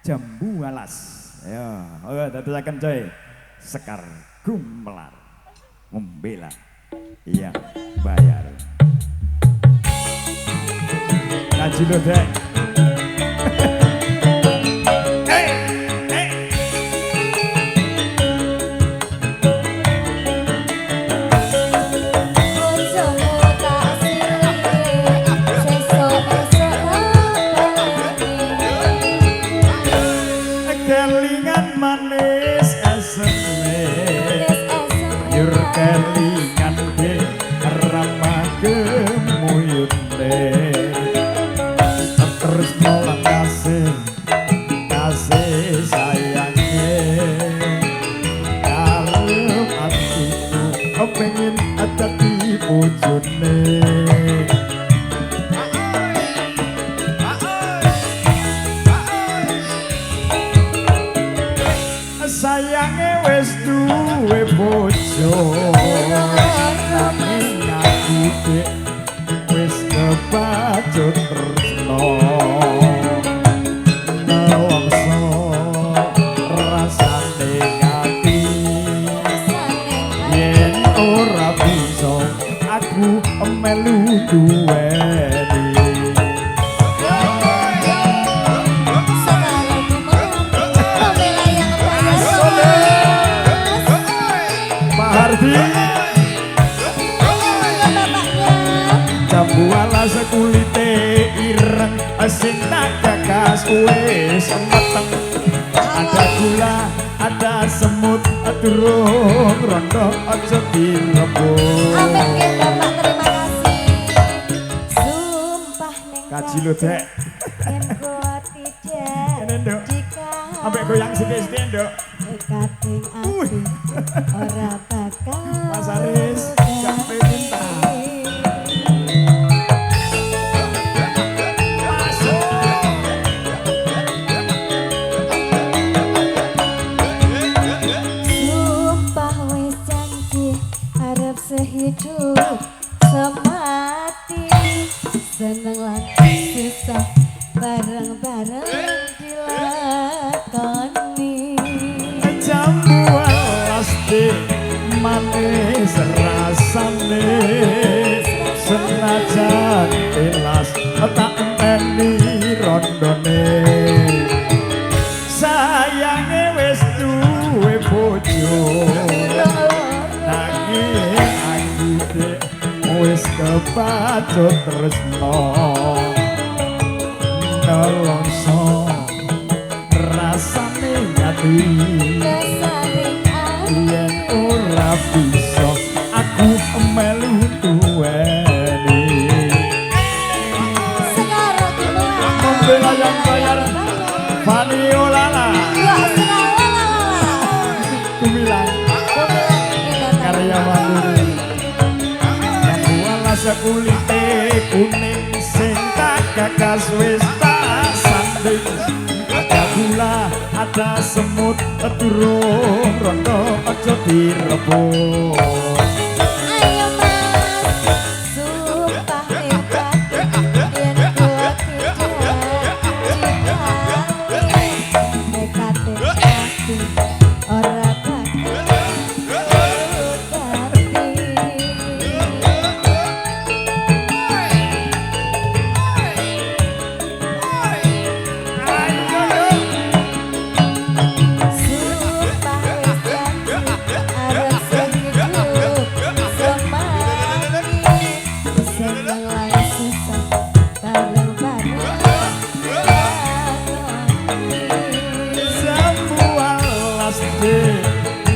Jambu alas. Ya, oh dadosaken coy. Sekar Gumelar. Membela. Iya, bayar. Kaji lo dek. Kelingan manis eseme Yur kelingan de ramah gemuyune Terus molang kasih sayangnya Kalau hatiku pengen ada di bojone Sayange wis duwe bojo nanging aku dek wis kebacut tresno nelongso rasane ati yen ora bisa aku melu duweni Jambu alas kulite ireng sing tak gagas wis mateng ada gula ada semut durung rondo aja direbut amin nggih Bapak terima kasih sumpah ning kaji lo dek yen kok tidak jika ambek goyang sithik-sithik nduk kating ati ora bakal Mas Aris sampai minta sumpah wis janji arep sehidup semati seneng lan susah bareng-bareng dilakoni jambu alas dek manis rasane senajan telas tak enteni rondone sayange wis duwe bojo nanging aku dek wis kebacut tresno nelongso rasane ati yen ora bisa aku melu duweni Sekar Gumelar membela yang bayar Faniolala Gumilang karya mandiri jambu alas kulite kuning sing tak gagas wis tak sanding ada gula ada semut durung rondo aja direbut ayo mas sumpah ning batin yen kuat tidak nekate ati ora bakal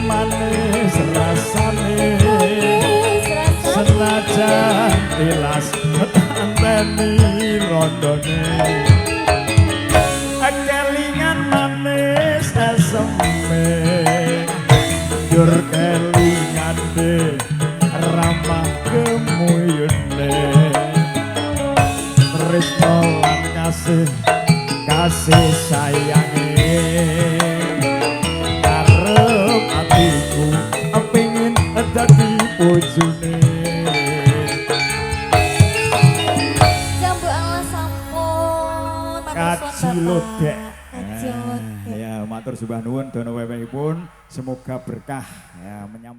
manis rasane senajan telas enteni rondone kelingan manis eseme jur kelingan de ramah gemuyune tresno lan kasih sayange hatiku pengen dadi bojone jambu alas sampun kacilot dek kacilot Oke. Ya matur sembah nuwun dono wewehipun semoga berkah ya menyamper